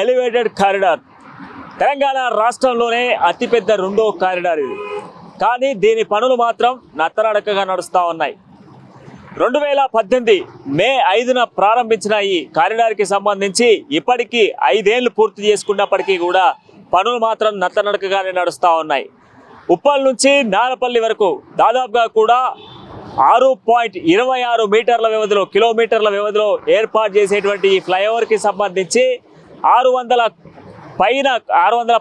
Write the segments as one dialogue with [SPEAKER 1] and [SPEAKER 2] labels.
[SPEAKER 1] Elevated corridor Telangana రాష్ట్రంలోనే అతిపెద్ద రెండో కారిడార్ ఇది. కానీ దీని పనులు మాత్రం నత్తనడకగా నడుస్తూ ఉన్నాయి. 2018 మే 5న ప్రారంభించిన ఈ కారిడార్కి సంబంధించి ఇప్పటికీ 5 ఏళ్లు పూర్తి చేసుకున్నప్పటికీ కూడా పనులు మాత్రం నత్తనడకగానే నడుస్తూ ఉన్నాయి. ఉప్పల్ నుంచి నారపల్లి వరకు దాదాపుగా కూడా 6.26 మీటర్ల వ్యవధిలో కిలోమీటర్ల వ్యవధిలో ఏర్పాటు చేసేటువంటి ఈ ఫ్లైఓవర్కి సంబంధించి 600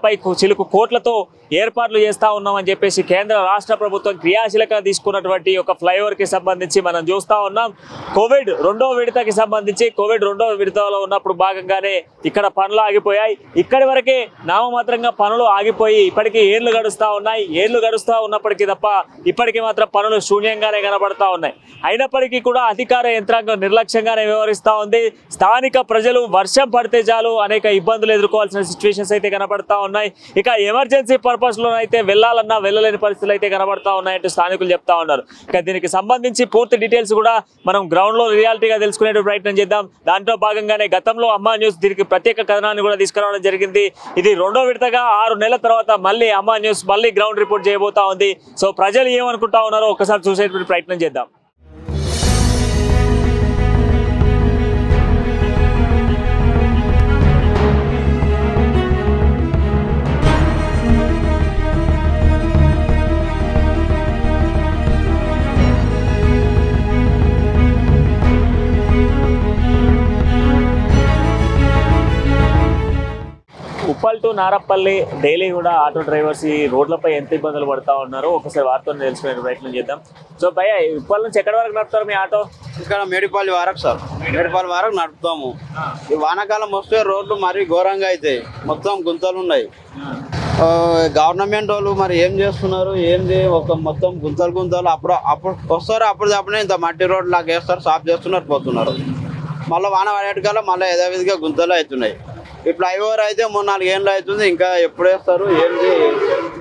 [SPEAKER 1] పై చిలుకు కోట్లతో ఏర్పాట్లు చేస్తూ ఉన్నామని చెప్పేసి కేంద్ర రాష్ట్ర ప్రభుత్వం క్రియాశీలకంగా తీసుకున్నటువంటి ఒక ఫ్లైఓవర్కి సంబంధించి మనం చూస్తూ ఉన్నాం. కోవిడ్ రెండవ విడతలో ఉన్నప్పుడు భాగంగానే ఇక్కడ పనులు ఆగిపోయాయి. ఇక్కడి వరకే నామమాత్రంగా పనులు ఆగిపోయి ఇప్పటికీ ఏళ్లు గడుస్తూ ఉన్నాయి. ఏళ్లు గడుస్తూ ఉన్నప్పటికీ తప్ప ఇప్పటికీ మాత్రం పనులు శూన్యంగానే కనబడతా ఉన్నాయి. అయినప్పటికీ కూడా అధికార యంత్రాంగం నిర్లక్ష్యంగానే వ్యవహరిస్తూ ఉంది. స్థానిక ప్రజలు వర్షం పడితే చాలు అనేక ఇబ్బందులు ఎదుర్కోవాల్సిన సిచ్యువేషన్స్ అయితే కనబడతా ఉన్నాయి. ఇక ఎమర్జెన్సీ పర్పస్లో అయితే వెళ్ళాలన్నా వెళ్ళలేని పరిస్థితులు అయితే కనబడతా ఉన్నాయంటూ స్థానికులు చెప్తా ఉన్నారు. ఇక దీనికి సంబంధించి పూర్తి డీటెయిల్స్ కూడా మనం గ్రౌండ్లో రియాలిటీగా తెలుసుకునే ప్రయత్నం చేద్దాం. దాంట్లో భాగంగానే గతంలో అమ్మా న్యూస్ దీనికి ప్రత్యేక కథనాన్ని కూడా తీసుకురావడం జరిగింది. ఇది రెండో విడతగా 6 నెలల తర్వాత మళ్ళీ అమ్మా న్యూస్ మళ్ళీ గ్రౌండ్ రిపోర్ట్ చేయబోతా ఉంది. సో ప్రజలు ఏమనుకుంటా ఉన్నారో ఒకసారి చూసేటువంటి ప్రయత్నం చేద్దాం. ఉప్పల్ టు నారపల్లి డైలీ కూడా ఆటో డ్రైవర్స్ ఈ రోడ్లపై ఎంత ఇబ్బందులు పడతా ఉన్నారు ఒకసారి వారితో తెలుసుకునే ప్రయత్నం చేద్దాం. సో భయ్య, ఉప్పల్ నుంచి ఎక్కడి వరకు నడుపుతారు మీ ఆటో?
[SPEAKER 2] ఇక్కడ మేడిపల్లి వరకు సార్, మేడిపల్లి వరకు నడుపుతాము. ఈ వానాకాలం వస్తే రోడ్లు మరీ ఘోరంగా అవుతాయి, మొత్తం గుంతలు ఉన్నాయి. గవర్నమెంట్ వాళ్ళు మరి ఏం చేస్తున్నారు ఏంది, ఒక మొత్తం గుంతలు అప్పుడు వస్తారు, అప్పుడే ఇంత మట్టి రోడ్లు లాగా వేస్తారు, సాఫ్ చేస్తున్నారు, పోతున్నారు. మళ్ళీ వాన పడేటికల్లా మళ్ళీ యథావిధిగా గుంతలు అవుతున్నాయి. ఈ ఫ్లైఓవర్ అయితే 3-4 ఏళ్ళు అవుతుంది, ఇంకా ఎప్పుడు వేస్తారు ఏంది,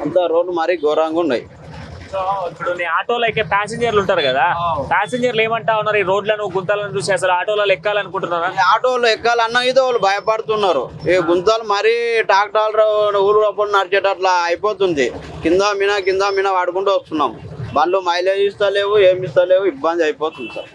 [SPEAKER 2] అంత రోడ్లు మరీ ఘోరంగా ఉన్నాయి.
[SPEAKER 1] సో ఇప్పుడు నీ ఆటోలో ఎక్కే ప్యాసింజర్లు ఉంటారు కదా, ప్యాసింజర్లు ఏమంటా ఉన్నారు ఈ రోడ్లను గుంతలను చూసి? అసలు ఆటోలలో ఎక్కాలనుకుంటున్నారా?
[SPEAKER 2] ఆటోలో ఎక్కాలన్నా ఇది వాళ్ళు భయపడుతున్నారు. ఈ గుంతలు మరీ ట్రాక్టర్ ఊరు అప్పుడు నడిచేటట్లా అయిపోతుంది. కింద మీన వాడుకుంటూ వస్తున్నాం. బండ్లు మైలేజ్ ఇస్తలేవు, ఏమి ఇస్తలేవు, ఇబ్బంది అయిపోతుంది సార్.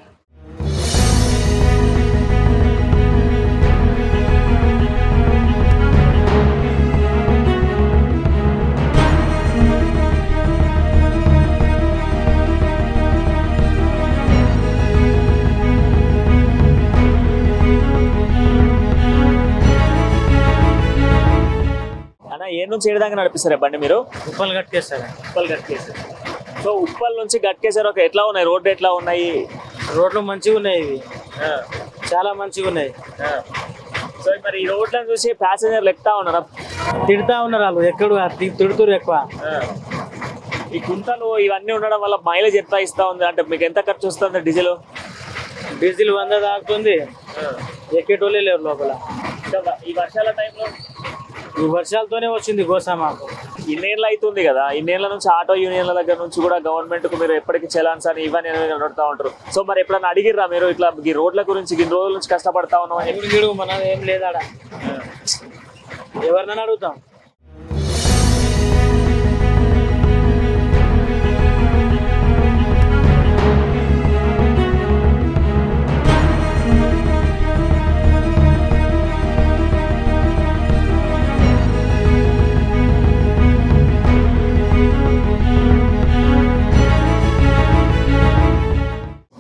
[SPEAKER 1] ఏ నుంచి ఏడాది నడిపిస్తారా బండి మీరు?
[SPEAKER 3] ఉప్పల్ గట్కేసారు.
[SPEAKER 1] సో ఉప్పల్ నుంచి గట్కేసారు. ఎట్లా ఉన్నాయి రోడ్లు, ఎట్లా ఉన్నాయి?
[SPEAKER 3] రోడ్లు మంచిగా ఉన్నాయి, ఇవి చాలా మంచిగా ఉన్నాయి.
[SPEAKER 1] సో మరి ఈ రోడ్లను చూసి ప్యాసింజర్లు ఎక్కుతా ఉన్నారా?
[SPEAKER 3] తిడుతా ఉన్నారు వాళ్ళు, ఎక్కడు తిడుతురు ఎక్కువ.
[SPEAKER 1] ఈ గుంతలు ఇవన్నీ ఉండడం వల్ల మైలేజ్ ఎట్లా ఇస్తా ఉంది? అంటే మీకు ఎంత ఖర్చు వస్తుంది డీజిల్?
[SPEAKER 3] 100 దాకుతుంది, ఎక్కేటోళ్ళే లేరు లోపల.
[SPEAKER 1] ఈ వర్షాల టైంలో
[SPEAKER 3] ఈ వర్షాలతోనే వచ్చింది గోసా మాకు.
[SPEAKER 1] ఇన్నేళ్ళు అవుతుంది కదా, ఇన్నేళ్ల నుంచి ఆటో యూనియన్ల దగ్గర నుంచి కూడా గవర్నమెంట్ కు మీరు ఎప్పటికీ చలాన్స్ అని ఇవన్నీ నడుపుతా ఉంటారు. సో మరి ఎప్పుడన్నా అడిగిర్రా మీరు ఇట్లా ఈ రోడ్ల గురించి? ఇన్ని రోజుల నుంచి కష్టపడతా ఉన్నాం,
[SPEAKER 3] ఎప్పుడు మన ఏం లేదాడ, ఎవరినైనా అడుగుతాం.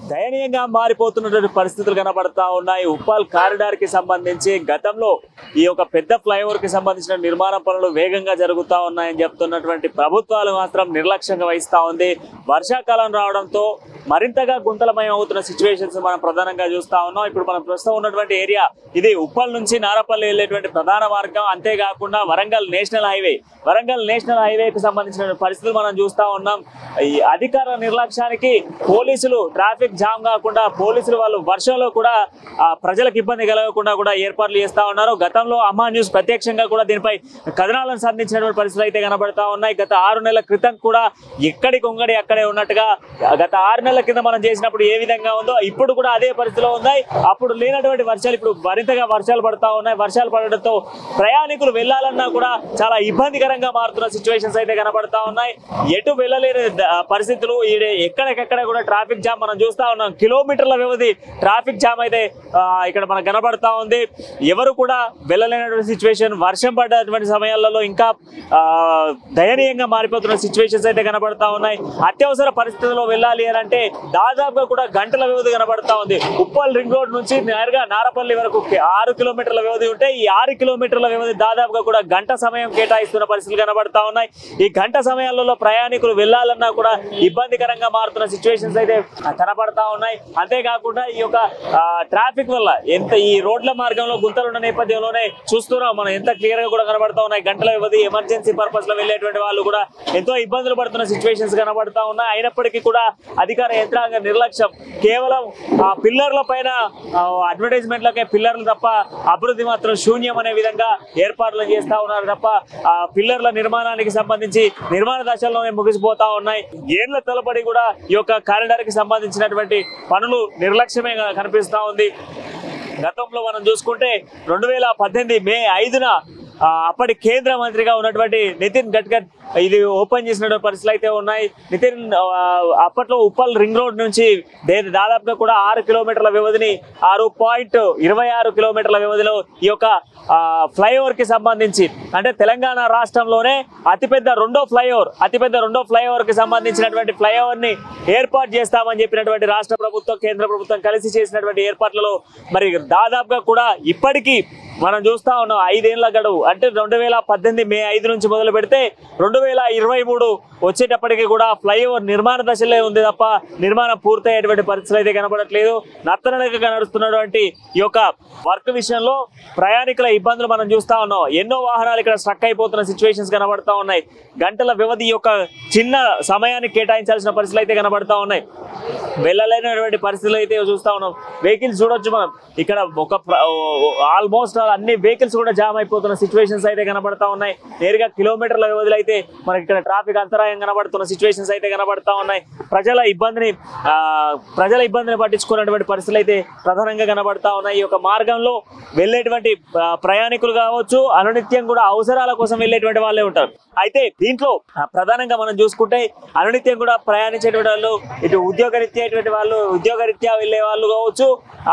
[SPEAKER 1] దయనీయంగా మారిపోతున్నటువంటి పరిస్థితులు కనబడతా ఉన్నాయి. ఉప్పల్ కారిడార్ కి సంబంధించి గతంలో ఈ యొక్క పెద్ద ఫ్లైఓవర్ కి సంబంధించిన నిర్మాణ పనులు వేగంగా జరుగుతూ ఉన్నాయని చెప్తున్నటువంటి ప్రభుత్వాలు మాత్రం నిర్లక్ష్యంగా వహిస్తూ ఉంది. వర్షాకాలం రావడంతో మరింతగా గుంతలమయం అవుతున్న సిచ్యువేషన్స్ మనం ప్రధానంగా చూస్తా ఉన్నాం. ఇప్పుడు మనం ప్రస్తుతం ఉన్నటువంటి ఏరియా ఇది ఉప్పల్ నుంచి నారపల్లి వెళ్ళేటువంటి ప్రధాన మార్గం. అంతేకాకుండా వరంగల్ నేషనల్ హైవేకి సంబంధించిన పరిస్థితులు మనం చూస్తా ఉన్నాం. ఈ అధికార నిర్లక్ష్యానికి పోలీసులు ట్రాఫిక్ జామ్ కాకుండా పోలీసులు వాళ్ళు వర్షంలో కూడా ప్రజలకు ఇబ్బంది కలగకుండా కూడా ఏర్పాట్లు చేస్తా ఉన్నారు. గతంలో అమ్మా న్యూస్ ప్రత్యక్షంగా కూడా దీనిపై కథనాలను సంధించినటువంటి పరిస్థితులు అయితే కనబడతా ఉన్నాయి. గత 6 నెలల క్రితం కూడా ఎక్కడి కొంగడి అక్కడే ఉన్నట్టుగా గత 6 నెలల నెలల కింద మనం చేసినప్పుడు ఏ విధంగా ఉందో ఇప్పుడు కూడా అదే పరిస్థితిలో ఉన్నాయి. అప్పుడు లేనటువంటి వర్షాలు ఇప్పుడు మరింతగా వర్షాలు పడతా ఉన్నాయి. వర్షాలు పడడంతో ప్రయాణికులు వెళ్లాలన్నా కూడా చాలా ఇబ్బందికరంగా మారుతున్న సిచ్యువేషన్స్ అయితే కనబడతా ఉన్నాయి. ఎటు వెళ్ళలేని పరిస్థితులు, ఎక్కడికెక్కడ కూడా ట్రాఫిక్ జామ్ మనం చూస్తా ఉన్నాం. కిలోమీటర్ల వ్యవధి ట్రాఫిక్ జామ్ అయితే ఇక్కడ మనకు కనబడతా ఉంది. ఎవరు కూడా వెళ్ళలేనటువంటి సిచ్యువేషన్, వర్షం పడ్డటువంటి సమయాలలో ఇంకా దయనీయంగా మారిపోతున్న సిచ్యువేషన్స్ అయితే కనబడతా ఉన్నాయి. అత్యవసర పరిస్థితుల్లో వెళ్ళాలి అని అంటే దాదాపుగా కూడా గంటల వ్యవధి కనబడతా ఉంది. ఉప్పల్ రింగ్ రోడ్ నుంచి నేరుగా నారపల్లి వరకు 6 కిలోమీటర్ల వ్యవధి ఉంటే ఈ 6 కిలోమీటర్ల వ్యవధి దాదాపుగా కూడా గంట సమయం కేటాయిస్తున్న పరిస్థితులు కనబడతా ఉన్నాయి. ఈ గంట సమయాలలో ప్రయాణికులు వెళ్లాలన్నా కూడా ఇబ్బందికరంగా మారుతున్న సిచ్యువేషన్స్ అయితే కనబడతా ఉన్నాయి. అంతేకాకుండా ఈ యొక్క ట్రాఫిక్ వల్ల ఈ రోడ్ల మార్గంలో గుంతలు ఉన్న నేపథ్యంలోనే చూస్తున్నాం మనం, ఎంత క్లియర్ గా కూడా కనబడతా ఉన్నాయి. గంటల వ్యవధి ఎమర్జెన్సీ పర్పస్ లో వెళ్ళేటువంటి వాళ్ళు కూడా ఎంతో ఇబ్బందులు పడుతున్న సిచ్యువేషన్స్ కనబడతా ఉన్నాయి. అయినప్పటికీ కూడా అధికార యంత్రాంగ నిర్లక్ష్యం, కేవలం ఆ పిల్లర్ల పైన అడ్వర్టైజ్మెంట్లకే పిల్లర్లు తప్ప అభివృద్ధి మాత్రం శూన్యం అనే విధంగా ఏర్పాట్లు చేస్తా ఉన్నారు తప్ప ఆ పిల్లర్ల నిర్మాణానికి సంబంధించి నిర్మాణ దశల్లోనే ముగిసిపోతా ఉన్నాయి. ఏళ్ల తలపడి కూడా ఈ యొక్క కారిడార్ కి సంబంధించినటువంటి పనులు నిర్లక్ష్యమే కనిపిస్తా ఉంది. గతంలో మనం చూసుకుంటే 2018 మే 5న అప్పటి కేంద్ర మంత్రిగా ఉన్నటువంటి నితిన్ గడ్కరీ ఇది ఓపెన్ చేసిన పరిస్థితులు అయితే ఉన్నాయి. నితిన్ అప్పట్లో ఉప్పల్ రింగ్ రోడ్ నుంచి దాదాపుగా కూడా 6 కిలోమీటర్ల వ్యవధిని 6.26 కిలోమీటర్ల వ్యవధిలో ఈ యొక్క ఫ్లైఓవర్ కి సంబంధించి, అంటే తెలంగాణ రాష్ట్రంలోనే అతిపెద్ద రెండో ఫ్లైఓవర్ కి సంబంధించినటువంటి ఫ్లైఓవర్ ని ఏర్పాటు చేస్తామని చెప్పినటువంటి రాష్ట్ర ప్రభుత్వం కేంద్ర ప్రభుత్వం కలిసి చేసినటువంటి ఏర్పాట్లలో మరి దాదాపుగా కూడా ఇప్పటికీ మనం చూస్తా ఉన్నాం 5 ఏళ్ల గడువు, అంటే 2018 మే 5 నుంచి మొదలు పెడితే 2023 వచ్చేటప్పటికి కూడా ఫ్లైఓవర్ నిర్మాణ దశలో ఉంది తప్ప నిర్మాణం పూర్తయ్యేటువంటి పరిస్థితులు అయితే కనబడట్లేదు. నత్తనడకగా నడుస్తున్నటువంటి ఈ యొక్క వర్క్ విషయంలో ప్రయాణికుల ఇబ్బందులు మనం చూస్తా ఉన్నాం. ఎన్నో వాహనాలు ఇక్కడ స్ట్రక్ అయిపోతున్న సిచ్యువేషన్స్ కనబడతా ఉన్నాయి. గంటల వ్యవధి యొక్క చిన్న సమయానికి కేటాయించాల్సిన పరిస్థితులు అయితే కనబడతా ఉన్నాయి. వెళ్ళలేనటువంటి పరిస్థితులు అయితే చూస్తా ఉన్నాం. వెహికల్స్ చూడొచ్చు మనం, ఇక్కడ ఒక ఆల్మోస్ట్ అన్ని వెహికల్స్ కూడా జామ్ అయిపోతున్న సిచ్యువేషన్స్ అయితే కనబడతా ఉన్నాయి. నేరుగా కిలోమీటర్ల వ్యవధిలో అయితే మనకి ఇక్కడ ట్రాఫిక్ అంతరాయం కనబడుతున్న సిచ్యువేషన్స్ అయితే కనబడతా ఉన్నాయి. ప్రజల ఇబ్బందిని పట్టించుకున్నటువంటి పరిస్థితులు అయితే ప్రధానంగా కనబడతా ఉన్నాయి. ఈ యొక్క మార్గంలో వెళ్ళేటువంటి ప్రయాణికులు కావచ్చు, అనునిత్యం కూడా అవసరాల కోసం వెళ్ళేటువంటి వాళ్ళే ఉంటారు. అయితే దీంట్లో ప్రధానంగా మనం చూసుకుంటే అనునిత్యం కూడా ప్రయాణించేటువంటి వాళ్ళు, ఇటు ఉద్యోగరీత్యా వెళ్ళే వాళ్ళు కావచ్చు,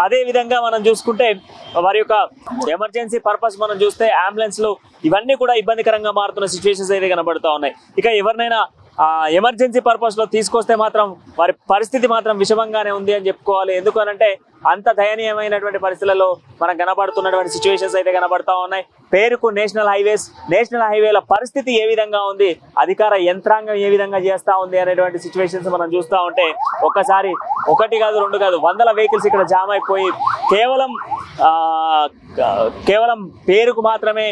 [SPEAKER 1] అదే విధంగా మనం చూసుకుంటే వారి యొక్క ఎమర్జెన్సీ పర్పస్ మనం చూస్తే అంబులెన్స్లు ఇవన్నీ కూడా ఇబ్బందికరంగా మారుతున్న సిచ్యువేషన్స్ అయితే కనబడతా ఉన్నాయి. ఇక ఎవరినైనా ఎమర్జెన్సీ పర్పస్ లో తీసుకొస్తే మాత్రం వారి పరిస్థితి మాత్రం విషమంగానే ఉంది అని చెప్పుకోవాలి. ఎందుకనంటే అంత దయనీయమైనటువంటి పరిస్థితులలో మనం కనబడుతున్నటువంటి సిచ్యువేషన్స్ అయితే కనబడతా ఉన్నాయి. పేరుకు నేషనల్ హైవేల పరిస్థితి ఏ విధంగా ఉంది, అధికార యంత్రాంగం ఏ విధంగా చేస్తా ఉంది అనేటువంటి సిచ్యువేషన్స్ మనం చూస్తూ ఉంటే ఒకసారి 1 కాదు 2 కాదు 100 వెహికల్స్ ఇక్కడ జామ్ అయిపోయి కేవలం పేరుకు మాత్రమే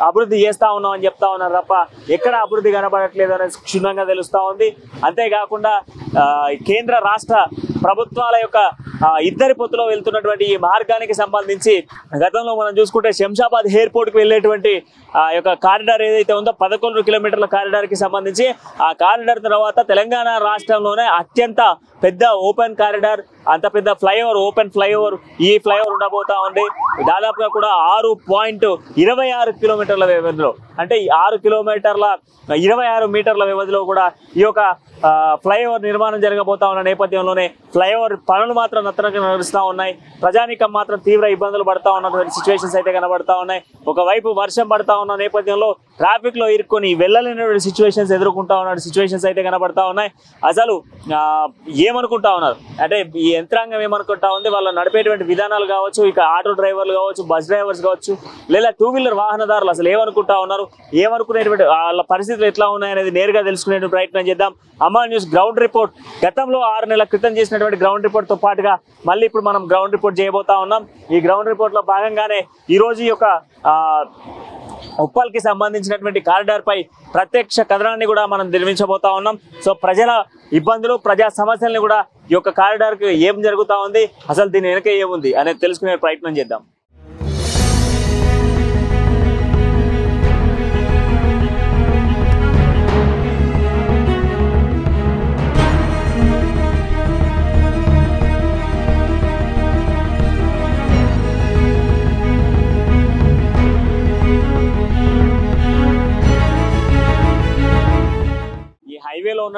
[SPEAKER 1] అభివృద్ధి చేస్తా ఉన్నాం అని చెప్తా ఉన్నారు తప్ప ఎక్కడ అభివృద్ధి కనబడట్లేదు అనేది క్షుణ్ణంగా తెలుస్తా ఉంది. అంతేకాకుండా కేంద్ర రాష్ట్ర ప్రభుత్వాల యొక్క ఇద్దరి పొత్తులో వెళ్తున్నటువంటి ఈ మార్గానికి సంబంధించి గతంలో మనం చూసుకుంటే శంషాబాద్ ఎయిర్పోర్ట్ కి వెళ్ళేటువంటి యొక్క కారిడార్ ఏదైతే ఉందో 11 కిలోమీటర్ల కారిడార్ కి సంబంధించి ఆ కారిడార్ తర్వాత తెలంగాణ రాష్ట్రంలోనే అత్యంత పెద్ద ఓపెన్ కారిడార్, అంత పెద్ద ఓపెన్ ఫ్లైఓవర్ ఈ ఫ్లైఓవర్ ఉండబోతా ఉంది. దాదాపుగా కూడా 6.26 కిలోమీటర్ల వ్యవధిలో, అంటే 6 కిలోమీటర్ల 26 మీటర్ల వ్యవధిలో కూడా ఈ యొక్క ఫ్లైఓవర్ నిర్మాణం జరగబోతా ఉన్న నేపథ్యంలోనే ఫ్లైఓవర్ పనులు మాత్రం నత్తనగా నడుస్తూ ఉన్నాయి. ప్రజానికం మాత్రం తీవ్ర ఇబ్బందులు పడతా ఉన్నటువంటి సిచ్యువేషన్స్ అయితే కనబడతా ఉన్నాయి. ఒకవైపు వర్షం పడతా ఉన్న నేపథ్యంలో ట్రాఫిక్ లో ఇరుక్కొని వెళ్ళలేనటువంటి సిచ్యువేషన్స్ ఎదుర్కొంటా ఉన్న సిచ్యువేషన్స్ అయితే కనబడతా ఉన్నాయి. అసలు ఏమనుకుంటా ఉన్నారు అంటే ఈ యంత్రాంగం ఏమనుకుంటా ఉంది, వాళ్ళు నడిపేటువంటి విధానాలు కావచ్చు, ఇక ఆటో డ్రైవర్లు కావచ్చు, బస్ డ్రైవర్స్ కావచ్చు, లేదా 2 వీలర్ వాహనదారులు అసలు ఏమనుకుంటా ఉన్నారు, ఏమనుకునేటువంటి వాళ్ళ పరిస్థితులు ఎట్లా ఉన్నాయనేది నేరుగా తెలుసుకునే ప్రయత్నం చేద్దాం. అమ్మా న్యూస్ గ్రౌండ్ రిపోర్ట్ గతంలో 6 నెలల క్రితం చేసినటువంటి గ్రౌండ్ రిపోర్ట్ తో పాటుగా మళ్ళీ ఇప్పుడు మనం గ్రౌండ్ రిపోర్ట్ చేయబోతా ఉన్నాం. ఈ గ్రౌండ్ రిపోర్ట్ లో భాగంగానే ఈ రోజు ఈ యొక్క ఉప్పల్ కి సంబంధించినటువంటి కారిడార్ పై ప్రత్యక్ష కథనాన్ని కూడా మనం నిర్మించబోతా ఉన్నాం. సో ప్రజల ఇబ్బందులు, ప్రజా సమస్యల్ని కూడా ఈ యొక్క కారిడార్ కి ఏం జరుగుతా ఉంది, అసలు దీని వెనక ఏముంది అనేది తెలుసుకునే ప్రయత్నం చేద్దాం.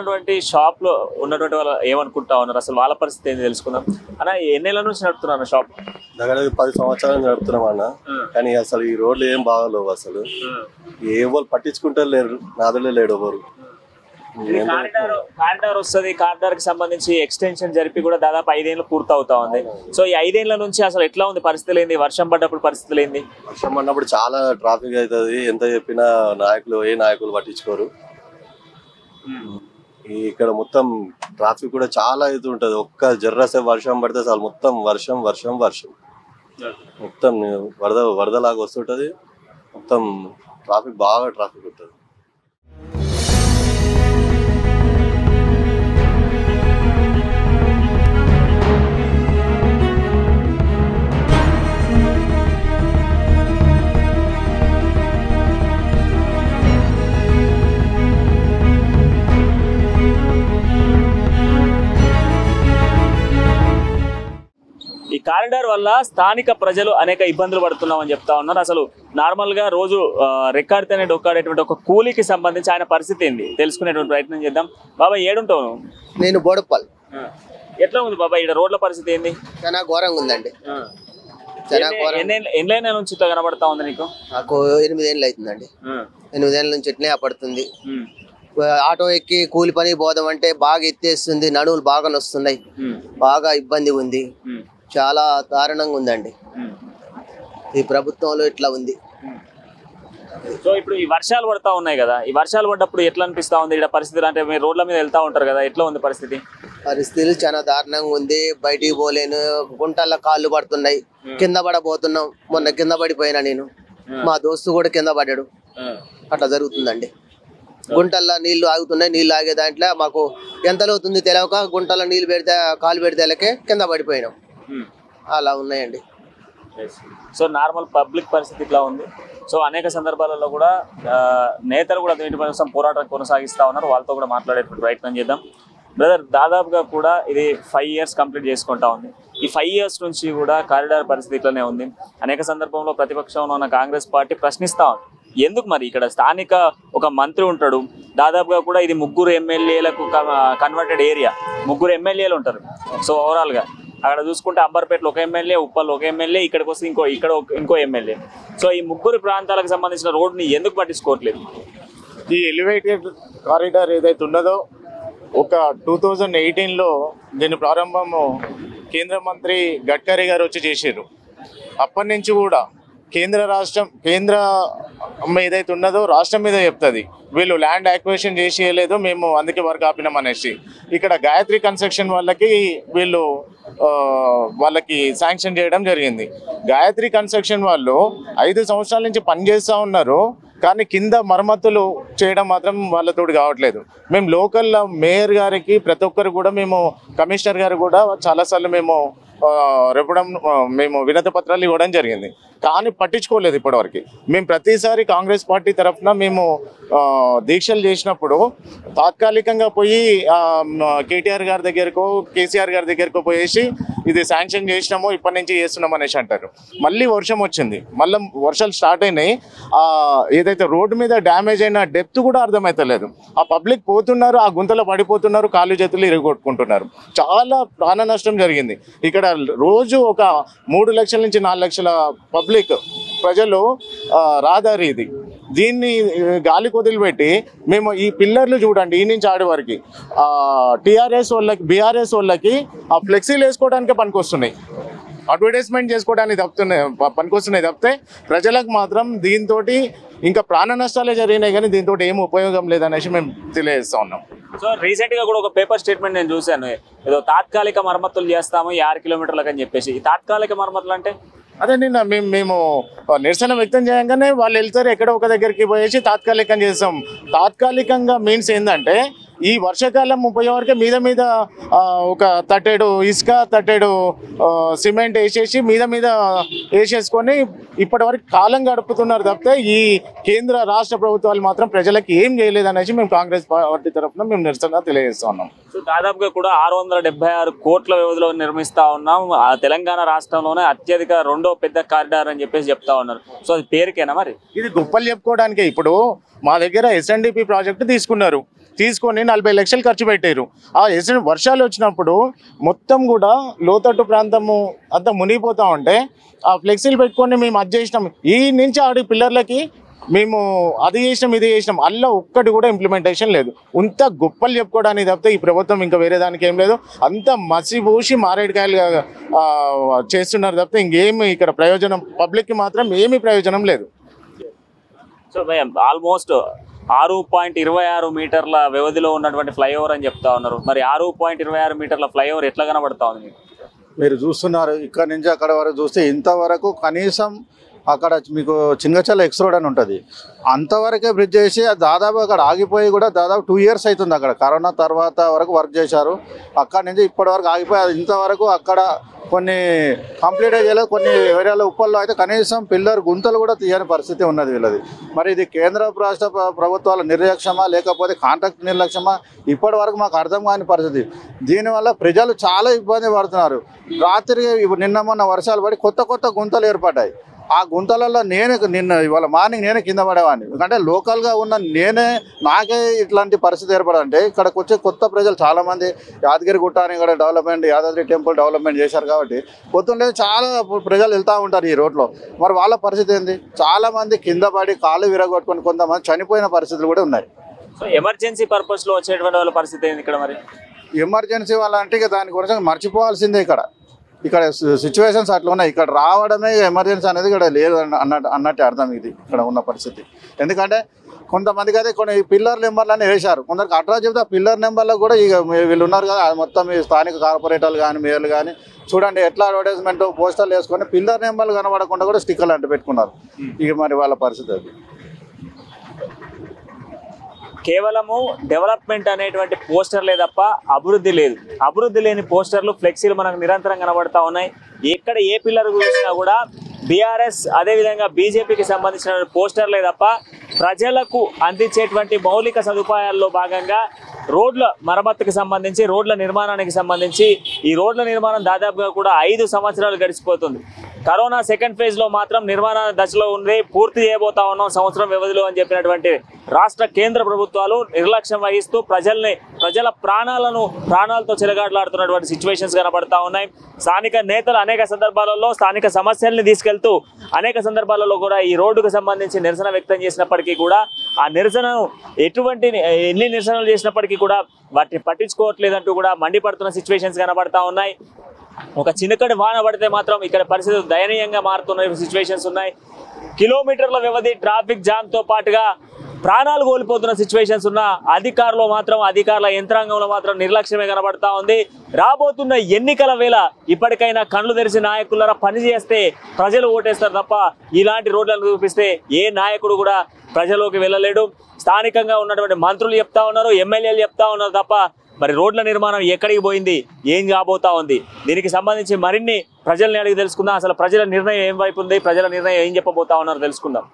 [SPEAKER 1] ఉన్నటువంటి షాప్ లో ఉన్నటువంటి వాళ్ళు ఏమనుకుంటా ఉన్నారు, అసలు వాళ్ళ పరిస్థితి ఏంటి తెలుసుకుందాం అన్న. ఎన్నేళ్ల నుంచి నడుపుతున్నారు షాప్?
[SPEAKER 4] దగ్గర 10 సంవత్సరాలు నడుపుతున్నాం అన్న. కానీ అసలు ఈ రోడ్లు ఏం బాగాలేవు, అసలు ఎవరు పట్టించుకుంటారు లేరు, నాదులే లేడు ఎవరు.
[SPEAKER 1] కారిడార్ వస్తుంది, కారిడార్ కి సంబంధించి ఎక్స్టెన్షన్ జరిపి కూడా దాదాపు 5 ఏళ్ళు పూర్తవుతా ఉంది. సో ఈ 5 ఏళ్ల నుంచి అసలు ఎట్లా ఉంది పరిస్థితులు ఏంది? వర్షం పడ్డప్పుడు పరిస్థితులు ఏంది?
[SPEAKER 4] వర్షం పడినప్పుడు చాలా ట్రాఫిక్ అవుతుంది. ఎంత చెప్పినా నాయకులు పట్టించుకోరు. ఇక్కడ మొత్తం ట్రాఫిక్ కూడా చాలా అవుతుంటది. ఒక్క జర్రసే వర్షం పడితే అసలు మొత్తం వర్షం మొత్తం వరదలాగా వస్తుంటది. మొత్తం బాగా ట్రాఫిక్ ఉంటుంది.
[SPEAKER 1] ఈ కారిడార్ వల్ల స్థానిక ప్రజలు అనేక ఇబ్బందులు పడుతున్నామని చెప్తా ఉన్నారు. అసలు నార్మల్ గా రోజు రెక్కాడితేనే డొక్కాడేటువంటి ఒక కూలీకి సంబంధించి ఆయన పరిస్థితి ఏంది తెలుసుకునేటువంటి ప్రయత్నం చేద్దాం. బాబా ఏడుంటావు?
[SPEAKER 5] నేను బోడప్పల్.
[SPEAKER 1] ఎట్లా ఉంది బాబా ఇక్కడ రోడ్ల పరిస్థితి ఏంది?
[SPEAKER 5] చాలా ఘోరంగా ఉందండి.
[SPEAKER 1] ఎన్నేళ్ళ నుంచి కనబడతా ఉంది నీకు?
[SPEAKER 5] నాకు 8 ఏళ్ళు అవుతుందండి. 8 ఏళ్ళ నుంచి ఎట్లే పడుతుంది. ఆటో ఎక్కి కూలి పని పోదాం అంటే బాగా ఎత్తేస్తుంది, నడువులు బాగా నొస్తున్నాయి, బాగా ఇబ్బంది ఉంది, చాలా దారుణంగా ఉందండి. ఈ ప్రభుత్వంలో ఇట్లా ఉంది.
[SPEAKER 1] సో ఇప్పుడు ఈ వర్షాలు పడతా ఉన్నాయి కదా, ఈ వర్షాలు పడ్డప్పుడు ఎట్లా అనిపిస్తా ఉంది ఇక్కడ పరిస్థితులు? అంటే మీరు రోడ్ల మీద వెళ్తా ఉంటారు కదా, ఎట్లా ఉంది పరిస్థితి?
[SPEAKER 5] పరిస్థితులు చాలా దారుణంగా ఉంది. బయటికి పోలేను, గుంటల్లో కాళ్ళు పడుతున్నాయి, కింద పడబోతున్నాం. మొన్న కింద పడిపోయినా నేను, మా దోస్తు కూడా కింద పడ్డాడు. అట్లా జరుగుతుందండి. గుంటల్లో నీళ్లు ఆగుతున్నాయి. నీళ్లు ఆగే దాంట్లో మాకు ఎంత అవుతుంది తెలియక గుంటల్లో నీళ్ళు పెడితే కాలు పెడితే కింద పడిపోయినాం. అలా ఉన్నాయండి.
[SPEAKER 1] సో నార్మల్ పబ్లిక్ పరిస్థితి ఇట్లా ఉంది. సో అనేక సందర్భాలలో కూడా నేతలు కూడా వీటి కోసం పోరాటం కొనసాగిస్తా ఉన్నారు. వాళ్ళతో కూడా మాట్లాడేటువంటి ప్రయత్నం చేద్దాం. బ్రదర్, దాదాపుగా కూడా ఇది 5 years కంప్లీట్ చేసుకుంటా ఉంది. ఈ 5 years నుంచి కూడా కారిడార్ పరిస్థితి ఇట్లనే ఉంది. అనేక సందర్భంలో ప్రతిపక్షంలో ఉన్న కాంగ్రెస్ పార్టీ ప్రశ్నిస్తా ఉంది, ఎందుకు మరి ఇక్కడ స్థానిక ఒక మంత్రి ఉంటాడు, దాదాపుగా కూడా ఇది 3 ఎమ్మెల్యేలకు కన్వర్టెడ్ ఏరియా, 3 ఎమ్మెల్యేలు ఉంటారు. సో ఓవరాల్గా అక్కడ చూసుకుంటే అంబర్పేటలో 1 ఎమ్మెల్యే, ఉప్పల్లో 1 ఎమ్మెల్యే, ఇక్కడికి వస్తే ఇంకో ఎమ్మెల్యే. సో ఈ 3 ప్రాంతాలకు సంబంధించిన రోడ్ని ఎందుకు పట్టించుకోవట్లేదు?
[SPEAKER 6] ఈ ఎలివేటెడ్ కారిడార్ ఏదైతే ఉన్నదో ఒక 2018లో దీని ప్రారంభము కేంద్ర మంత్రి గడ్కరీ గారు వచ్చి చేశారు. అప్పటి నుంచి కూడా కేంద్ర ఏదైతే ఉన్నదో రాష్ట్రం మీద చెప్తుంది, వీళ్ళు ల్యాండ్ యాక్విజిషన్ చేసేయలేదు, మేము అందుకే వర్క్ ఆపినాం అనేసి. ఇక్కడ గాయత్రి కన్స్ట్రక్షన్ వాళ్ళకి శాంక్షన్ చేయడం జరిగింది. గాయత్రి కన్స్ట్రక్షన్ వాళ్ళు 5 సంవత్సరాల నుంచి పనిచేస్తూ ఉన్నారు, కానీ కింద మరమ్మతులు చేయడం మాత్రం వాళ్ళతోటి కావట్లేదు. మేము లోకల్ మేయర్ గారికి ప్రతి ఒక్కరు కూడా కమిషనర్ గారు కూడా చాలాసార్లు మేము వినతి పత్రాలు ఇవ్వడం జరిగింది, కానీ పట్టించుకోలేదు ఇప్పటివరకు. మేము ప్రతిసారి కాంగ్రెస్ పార్టీ తరఫున దీక్షలు చేసినప్పుడు తాత్కాలికంగా పోయి కేటీఆర్ గారి దగ్గరకో కేసీఆర్ గారి దగ్గరకో పోయేసి ఇది శాంక్షన్ చేసినాము, ఇప్పటి నుంచి చేస్తున్నాం అనేసి అంటారు. మళ్ళీ వర్షం వచ్చింది, మళ్ళీ వర్షాలు స్టార్ట్ అయినాయి. ఏదైతే రోడ్డు మీద డ్యామేజ్ అయిన డెప్త్ కూడా అర్థమవుతలేదు. ఆ పబ్లిక్ పోతున్నారు, ఆ గుంతలో పడిపోతున్నారు, కాళ్ళు చేతులు ఇరగొట్టుకుంటున్నారు. చాలా ప్రాణ నష్టం జరిగింది. ఇక్కడ రోజు ఒక 3 లక్షల నుంచి 4 లక్షల పబ్లిక్ ప్రజలు రహదారి ఇది. దీన్ని గాలి కొదిలిపెట్టి మేము ఈ పిల్లర్లు చూడండి, ఈ నుంచి ఆడి వరకు టీఆర్ఎస్ వాళ్ళకి బీఆర్ఎస్ వాళ్ళకి ఆ ఫ్లెక్సీలు వేసుకోవడానికి పనికొస్తున్నాయి, అడ్వర్టైజ్మెంట్ చేసుకోవడానికి పనికొస్తున్నాయి తప్పితే ప్రజలకు మాత్రం దీంతో ఇంకా ప్రాణ నష్టాలే జరిగినాయి, కానీ దీంతో ఏం ఉపయోగం లేదనేసి మేము తెలియజేస్తా ఉన్నాం.
[SPEAKER 1] సో రీసెంట్ గా కూడా ఒక పేపర్ స్టేట్మెంట్ నేను చూశాను, ఏదో తాత్కాలిక మరమ్మతులు చేస్తాము 6 కిలోమీటర్లకు అని చెప్పేసి. ఈ తాత్కాలిక మరమ్మతులు అంటే
[SPEAKER 6] అదే నిన్న మేము నిరసన వ్యక్తం చేయగానే వాళ్ళు వెళ్తారు ఎక్కడో ఒక దగ్గరికి పోయేసి తాత్కాలికం చేస్తాం. తాత్కాలికంగా మీన్స్ ఏంటంటే ఈ వర్షాకాలం 30 వరకు మీద ఒక 37 ఇసుక 37 సిమెంట్ వేసేసి మీద వేసేసుకొని ఇప్పటి వరకు కాలం గడుపుతున్నారు తప్పితే ఈ కేంద్ర రాష్ట్ర ప్రభుత్వాలు మాత్రం ప్రజలకు ఏం చేయలేదనేసి మేము కాంగ్రెస్ పార్టీ తరఫున మేము నిరసన తెలియజేస్తా ఉన్నాం.
[SPEAKER 1] సో దాదాపుగా కూడా 676 కోట్ల వ్యవధిలో నిర్మిస్తా ఉన్నాం. ఆ తెలంగాణ రాష్ట్రంలోనే అత్యధిక 2వ పెద్ద కారిడార్ అని చెప్పేసి చెప్తా ఉన్నారు. సో అది పేరుకేనా మరి?
[SPEAKER 6] ఇది గొప్పలు చెప్పుకోవడానికే. ఇప్పుడు మా దగ్గర SNDP ప్రాజెక్టు తీసుకున్నారు, తీసుకొని 40 లక్షలు ఖర్చు పెట్టారు. ఆ వర్షాలు వచ్చినప్పుడు మొత్తం కూడా లోతట్టు ప్రాంతము అంతా మునిగిపోతా ఉంటే ఆ ఫ్లెక్సీలు పెట్టుకొని మేము అది చేసినాం. ఈ నుంచి ఆడి పిల్లర్లకి మేము అది చేసినాం ఇది చేసినాం, అలా ఒక్కటి కూడా ఇంప్లిమెంటేషన్ లేదు. ఇంత గొప్పలు చెప్పుకోవడానికి తప్పితే ఈ ప్రభుత్వం ఇంకా వేరే దానికి ఏం లేదు. అంత మసిబూసి మారేడుకాయలుగా చేస్తున్నారు తప్పితే ఇంకేమి ఇక్కడ ప్రయోజనం పబ్లిక్కి మాత్రం ఏమీ ప్రయోజనం లేదు.
[SPEAKER 1] సో ఆల్మోస్ట్ 6.26 మీటర్ల వ్యవధిలో ఉన్నటువంటి ఫ్లైఓవర్ అని చెప్తా ఉన్నారు. మరి 6.26 మీటర్ల ఫ్లైఓవర్ ఎట్లా కనబడతా ఉంది?
[SPEAKER 7] మీరు చూస్తున్నారు ఇక్కడ నుంచి అక్కడ వరకు చూస్తే ఇంతవరకు కనీసం అక్కడ మీకు చింగచల్ల ఎక్స్ రోడ్ అని ఉంటుంది, అంతవరకే బ్రిడ్జ్ చేసి దాదాపు అక్కడ ఆగిపోయి కూడా దాదాపు 2 years అవుతుంది. అక్కడ కరోనా తర్వాత వరకు వర్క్ చేశారు, అక్కడ నుంచి ఇప్పటి వరకు ఆగిపోయి ఇంతవరకు అక్కడ కొన్ని కంప్లీట్ చేయలేదు. కొన్ని ఏరియాలో ఉప్పల్లో అయితే కనీసం పిల్లర్ గుంతలు కూడా తీయని పరిస్థితి ఉన్నది వీళ్ళది. మరి ఇది కేంద్ర రాష్ట్ర ప్రభుత్వాల నిర్లక్ష్యమా లేకపోతే కాంట్రాక్ట్ నిర్లక్ష్యమా ఇప్పటి వరకు మాకు అర్థం కాని పరిస్థితి. దీనివల్ల ప్రజలు చాలా ఇబ్బంది పడుతున్నారు. రాత్రి నిన్న మొన్న వర్షాలు పడి కొత్త కొత్త గుంతలు ఏర్పడ్డాయి. ఆ గుంతలలో ఇవాళ మార్నింగ్ నేనే కింద పడేవాడిని. ఎందుకంటే లోకల్గా ఉన్న నాకే ఇట్లాంటి పరిస్థితి ఏర్పడంటే ఇక్కడికి వచ్చే కొత్త ప్రజలు చాలామంది యాదగిరిగుట్ట అని ఇక్కడ డెవలప్మెంట్ యాదాద్రి టెంపుల్ డెవలప్మెంట్ చేశారు కాబట్టి పొద్దున్నే చాలా ప్రజలు వెళ్తూ ఉంటారు ఈ రోడ్లో. మరి వాళ్ళ పరిస్థితి ఏంది? చాలామంది కింద పడి కాళ్ళు విరగొట్టుకొని కొంతమంది చనిపోయిన పరిస్థితులు కూడా ఉన్నాయి.
[SPEAKER 1] సో ఎమర్జెన్సీ పర్పస్లో వచ్చేటువంటి వాళ్ళ పరిస్థితి ఏంది ఇక్కడ? మరి
[SPEAKER 7] ఎమర్జెన్సీ వాళ్ళ అంటే ఇక దాని గురించి మర్చిపోవాల్సిందే. ఇక్కడ సిచ్యువేషన్స్ అట్లా ఉన్నాయి. ఇక్కడ రావడమే ఎమర్జెన్సీ అనేది ఇక్కడ లేదు అన్నట్టు అర్థం ఇది ఇక్కడ ఉన్న పరిస్థితి. ఎందుకంటే కొంతమందికి అయితే కొన్ని పిల్లర్ నెంబర్లన్నీ వేశారు, కొందరికి అట్రా చెప్తే ఆ పిల్లర్ నెంబర్లకు కూడా ఇక వీళ్ళు ఉన్నారు కదా మొత్తం ఈ స్థానిక కార్పొరేటర్లు కానీ మేయర్లు కానీ చూడండి ఎట్లా అడ్వర్టైజ్మెంట్ పోస్టర్లు వేసుకొని పిల్లర్ నెంబర్లు కనబడకుండా కూడా స్టిక్కర్లు అంటు పెట్టుకున్నారు. ఇక మరి వాళ్ళ పరిస్థితి అది.
[SPEAKER 1] కేవలము డెవలప్మెంట్ అనేటువంటి పోస్టర్లే తప్ప అభివృద్ధి లేదు. అభివృద్ధి లేని పోస్టర్లు ఫ్లెక్సీలు మనకు నిరంతరం కనబడతా ఉన్నాయి. ఎక్కడ ఏ పిల్లర్ చూసినా కూడా బీఆర్ఎస్ అదేవిధంగా బీజేపీకి సంబంధించిన పోస్టర్లే తప్ప ప్రజలకు అందించేటువంటి మౌలిక సదుపాయాల్లో భాగంగా రోడ్ల మరమ్మతుకి సంబంధించి రోడ్ల నిర్మాణానికి సంబంధించి ఈ రోడ్ల నిర్మాణం దాదాపుగా కూడా 5 సంవత్సరాలు గడిచిపోతుంది. కరోనా సెకండ్ ఫేజ్లో మాత్రం నిర్మాణ దశలో ఉంది, పూర్తి చేయబోతా ఉన్నాం సంవత్సరం వ్యవధిలో అని చెప్పినటువంటి రాష్ట్ర కేంద్ర ప్రభుత్వాలు నిర్లక్ష్యం వహిస్తూ ప్రజల ప్రాణాలతో చెలగాటలాడుతున్నటువంటి సిచ్యువేషన్స్ కనబడతా ఉన్నాయి. స్థానిక నేతలు అనేక సందర్భాలలో స్థానిక సమస్యల్ని తీసుకెళ్తూ అనేక సందర్భాలలో కూడా ఈ రోడ్డుకు సంబంధించి నిరసన వ్యక్తం చేసినప్పటికీ కూడా ఆ నిరసనను ఎన్ని నిరసనలు చేసినప్పటికీ కూడా వాటిని పట్టించుకోవట్లేదంటూ కూడా మండిపడుతున్న సిచ్యువేషన్స్ కనబడతా ఉన్నాయి. ఒక చిన్నకడి వాన పడితే మాత్రం ఇక్కడ పరిస్థితులు దయనీయంగా మారుతున్న సిచ్యువేషన్స్ ఉన్నాయి. కిలోమీటర్ల వ్యవధి ట్రాఫిక్ జామ్తో పాటుగా ప్రాణాలు కోల్పోతున్న సిచ్యువేషన్స్ ఉన్న అధికారుల యంత్రాంగంలో మాత్రం నిర్లక్ష్యమే కనబడతా ఉంది. రాబోతున్న ఎన్నికల వేళ ఇప్పటికైనా కళ్ళు తెరిచి నాయకులరా పనిచేస్తే ప్రజలు ఓటేస్తారు తప్ప ఇలాంటి రోడ్లను చూపిస్తే ఏ నాయకుడు కూడా ప్రజలోకి వెళ్ళలేడు. స్థానికంగా ఉన్నటువంటి మంత్రులు చెప్తా ఉన్నారు, ఎమ్మెల్యేలు చెప్తా ఉన్నారు తప్ప మరి రోడ్ల నిర్మాణం ఎక్కడికి పోయింది, ఏం కాబోతా ఉంది? దీనికి సంబంధించి మరిన్ని ప్రజల్ని అడిగి తెలుసుకుందాం. అసలు ప్రజల నిర్ణయం ఏం వైపు ఉంది, ప్రజల నిర్ణయం ఏం చెప్పబోతా ఉన్నారు తెలుసుకుందాం.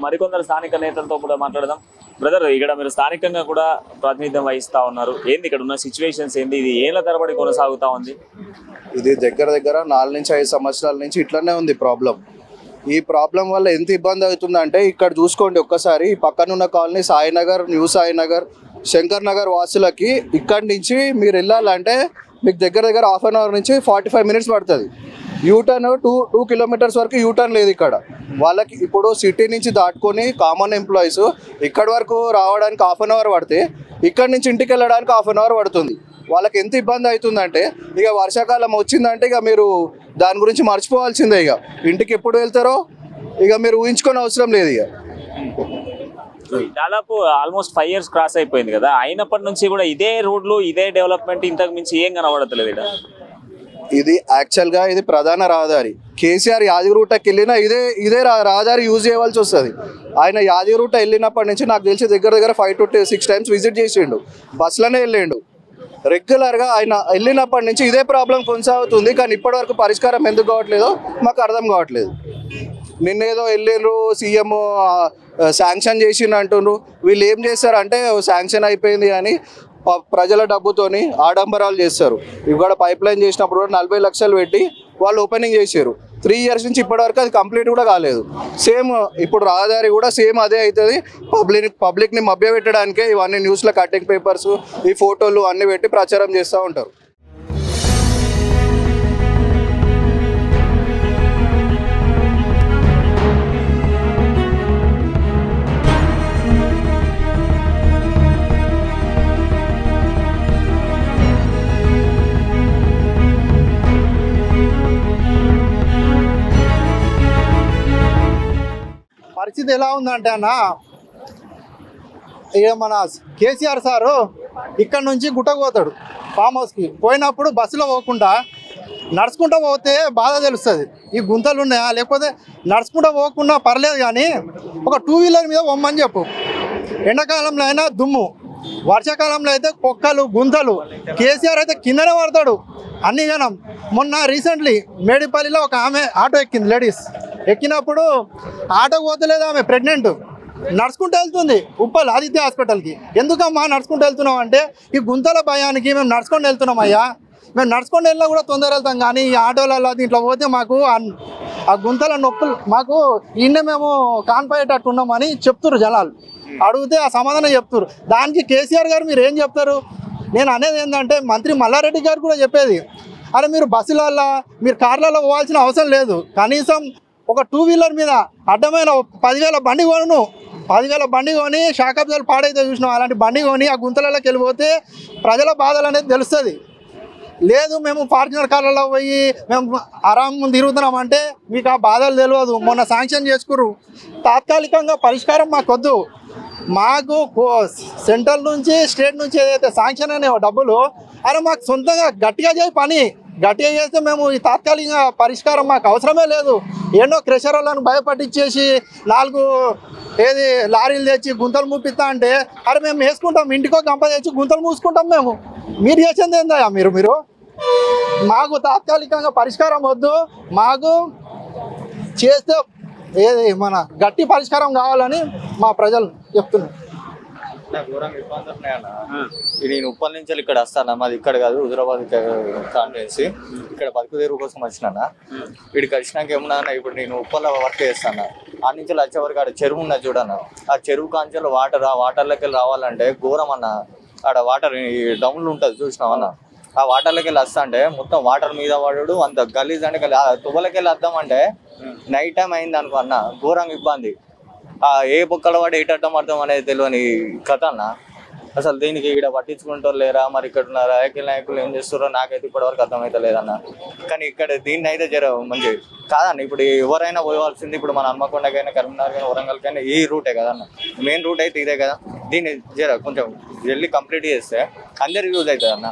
[SPEAKER 1] మరికొందరు స్థానిక నేతలతో కూడా మాట్లాడదాం. బ్రదర్, ఇక్కడ మీరు స్థానికంగా కూడా ప్రాతినిధ్యం వహిస్తా ఉన్నారు, ఏంది ఇక్కడ ఉన్న సిచ్యువేషన్స్ ఏంది, ఇది ఏళ్ల తరబడి కొనసాగుతా ఉంది?
[SPEAKER 8] ఇది దగ్గర 4 నుంచి 5 సంవత్సరాల నుంచి ఇట్లనే ఉంది ప్రాబ్లం. ఈ ప్రాబ్లం వల్ల ఎంత ఇబ్బంది అవుతుందంటే ఇక్కడ చూసుకోండి ఒక్కసారి, పక్కనున్న కాలనీ సాయినగర్, న్యూ సాయినగర్, శంకర్ నగర్ వాసులకి ఇక్కడి నుంచి మీరు వెళ్ళాలంటే మీకు దగ్గర 1/2 hour నుంచి 45 minutes పడుతుంది. యూటర్న్ 2 kilometers వరకు యూటర్న్ లేదు ఇక్కడ. వాళ్ళకి ఇప్పుడు సిటీ నుంచి దాటుకొని కామన్ ఎంప్లాయీస్ ఇక్కడి వరకు రావడానికి 1/2 hour పడితే ఇక్కడ నుంచి ఇంటికి వెళ్ళడానికి 1/2 hour పడుతుంది. వాళ్ళకి ఎంత ఇబ్బంది అవుతుందంటే ఇక వర్షాకాలం వచ్చిందంటే ఇక మీరు దాని గురించి మర్చిపోవాల్సిందే. ఇక ఇంటికి ఎప్పుడు వెళ్తారో ఇక మీరు ఊహించుకొని అవసరం లేదు. ఇక
[SPEAKER 1] దాదాపు ఆల్మోస్ట్ 5 years క్రాస్ అయిపోయింది కదా, అయినప్పటి నుంచి కూడా ఇదే రోడ్లు ఇదే డెవలప్మెంట్, ఇంతకు మించి ఏం కనబడతలేదు ఇక్కడ.
[SPEAKER 8] ఇది యాక్చువల్గా ఇది ప్రధాన రహదారి. కేసీఆర్ యాదగిరిగుట్టకి వెళ్ళినా ఇదే రహదారి యూజ్ చేయవలసి వస్తుంది. ఆయన యాదగిరిగుట్ట వెళ్ళినప్పటి నుంచి నాకు తెలిసి దగ్గర 5 to 6 times విజిట్ చేసిండు, బస్సులోనే వెళ్ళిండు. రెగ్యులర్గా ఆయన వెళ్ళినప్పటి నుంచి ఇదే ప్రాబ్లం కొనసాగుతుంది. కానీ ఇప్పటివరకు పరిష్కారం ఎందుకు కావట్లేదో మాకు అర్థం కావట్లేదు. నిన్నేదో వెళ్ళిండ్రు, సీఎం శాంక్షన్ చేసిండు అంటుండ్రు. వీళ్ళు ఏం చేస్తారంటే శాంక్షన్ అయిపోయింది అని ప్రజల డబ్బుతోని ఆడంబరాలు చేస్తారు. ఇక్కడ పైప్ లైన్ చేసినప్పుడు కూడా 40 లక్షలు పెట్టి వాళ్ళు ఓపెనింగ్ చేశారు. 3 ఇయర్స్ నుంచి ఇప్పటివరకు అది కంప్లీట్ కూడా కాలేదు. సేమ్ ఇప్పుడు రహదారి కూడా సేమ్ అదే అవుతుంది. పబ్లిక్ని మభ్యపెట్టడానికే ఇవన్నీ న్యూస్లో కటింగ్ పేపర్స్, ఈ ఫోటోలు అన్నీ పెట్టి ప్రచారం చేస్తూ ఉంటారు.
[SPEAKER 9] పరిస్థితి ఎలా ఉందంటే అన్న, ఇక మన కేసీఆర్ సారు ఇక్కడ నుంచి గుట్టకు పోతాడు ఫామ్ హౌస్కి. పోయినప్పుడు బస్సులో పోకుండా నడుచుకుంటూ పోతే బాధ తెలుస్తుంది. ఈ గుంతలు ఉన్నాయా, లేకపోతే నడుచుకుంటూ పోకుండా పర్లేదు, కానీ ఒక 2 వీలర్ మీద పొమ్మని చెప్పు. ఎండాకాలంలో అయినా దుమ్ము, వర్షాకాలంలో అయితే కుక్కలు గుంతలు. కేసీఆర్ అయితే కిందనే పడతాడు అన్ని జనం. మొన్న రీసెంట్లీ మేడిపల్లిలో ఒక ఆమె ఆటో ఎక్కింది, లేడీస్. ఎక్కినప్పుడు ఆటో పోతలేదు, ఆమె ప్రెగ్నెంట్, నడుచుకుంటూ వెళ్తుంది ఉప్పల్ ఆదిత్య హాస్పిటల్కి. ఎందుకమ్మా నడుచుకుంటూ వెళ్తున్నాం అంటే, ఈ గుంతల భయానికి మేము నడుచుకొని వెళ్తున్నాం అయ్యా, మేము నడుచుకొని వెళ్ళినా కూడా తొందర వెళ్తాం, కానీ ఈ ఆటోలలో దీంట్లో పోతే మాకు ఆ గుంతల నొప్పులు మాకు ఈయన మేము కాన్పోయేటట్టు ఉన్నామని చెప్తున్నారు జనాలు. అడిగితే ఆ సమాధానం చెప్తున్నారు. దానికి కేసీఆర్ గారు మీరు ఏం చెప్తారు? నేను అనేది ఏంటంటే, మంత్రి మల్లారెడ్డి గారు కూడా చెప్పేది, అరే మీరు బస్సులలో మీరు కార్లలో పోవాల్సిన అవసరం లేదు, కనీసం ఒక 2 వీలర్ మీద అడ్డమైన 10,000 బండి కొను, 10,000 బండి కొని షాకబ్జాలు పాడైతే చూసినాం, అలాంటి బండి కొని ఆ గుంతలలోకి వెళ్ళిపోతే ప్రజల బాధలు అనేది తెలుస్తుంది. లేదు మేము ఫార్చునర్ కార్లలో పోయి మేము ఆరాం తిరుగుతున్నామంటే మీకు ఆ బాధలు తెలియదు. మొన్న శాంక్షన్ చేసుకుర్రు, తాత్కాలికంగా పరిష్కారం మాకొద్దు. మాకు సెంట్రల్ నుంచి స్టేట్ నుంచి ఏదైతే శాంక్షన్ అనే డబ్బులు, అరే మాకు సొంతంగా గట్టిగా చేయి, పని గట్టిగా చేస్తే మేము ఈ తాత్కాలిక పరిష్కారం మాకు అవసరమే లేదు. ఎన్నో క్రెషర్లను భయపట్టించేసి 4 లారీలు తెచ్చి గుంతలు మూపిస్తా అంటే, అరే మేము వేసుకుంటాం, ఇంటికో గంప తెచ్చి గుంతలు మూసుకుంటాం. మీరు చేసేది ఏందయ్యా? మీరు మాకు తాత్కాలికంగా పరిష్కారం వద్దు, మాకు చేస్తే మన గట్టి పరిష్కారం కావాలని మా ప్రజలు చెప్తున్నారు.
[SPEAKER 10] ఘోరంగా ఇబ్బంది ఉన్నాయన్న. నేను ఉప్పల్ నుంచి ఇక్కడ వస్తాను, మాది ఇక్కడ కాదు హుజరాబాద్ కాన్స్టిట్యున్సీ. ఇక్కడ బతుకుదేరు కోసం వచ్చినా. వీడికి వచ్చినాక ఏమన్నా, ఇప్పుడు నేను ఉప్పల్లో వర్క్ చేస్తాను. ఆ నుంచి వచ్చే వరకు ఆడ చెరువు ఉన్నది చూడన్న, ఆ చెరువు కాంచెలు ఆ వాటర్లోకి వెళ్ళి రావాలంటే ఘోరం అన్న. ఆడ వాటర్ ఈ డౌన్లు ఉంటుంది చూసినామన్న, ఆ వాటర్లోకి వెళ్ళి వస్తా అంటే మొత్తం వాటర్ మీద పడు, అంత గలీజ్ అంటే తువ్వలకి వెళ్ళి వద్దామంటే నైట్ టైం అయింది అనుకో అన్న, ఘోరంగా ఇబ్బంది. ఏ బొక్కల వాడు ఏటడ్డం అర్థం అనేది తెలియని కథ అన్న. అసలు దీనికి ఇక్కడ పట్టించుకుంటారు లేరా, మరి ఇక్కడ ఉన్న రాజకీయ నాయకులు ఏం చేస్తారో నాకైతే ఇప్పటివరకు అర్థమైతే లేదన్న. కానీ ఇక్కడ దీన్ని అయితే జర మంచి కాదన్న. ఇప్పుడు ఎవరైనా పోవాల్సింది ఇప్పుడు మన హన్మకొండకైనా కరీంనగర్ కానీ వరంగల్కైనా ఈ రూటే కదన్న, మెయిన్ రూట్ అయితే ఇదే కదా. దీన్ని జర కొంచెం వెళ్ళి కంప్లీట్ చేస్తే అందరికి యూజ్ అవుతుంది అన్న.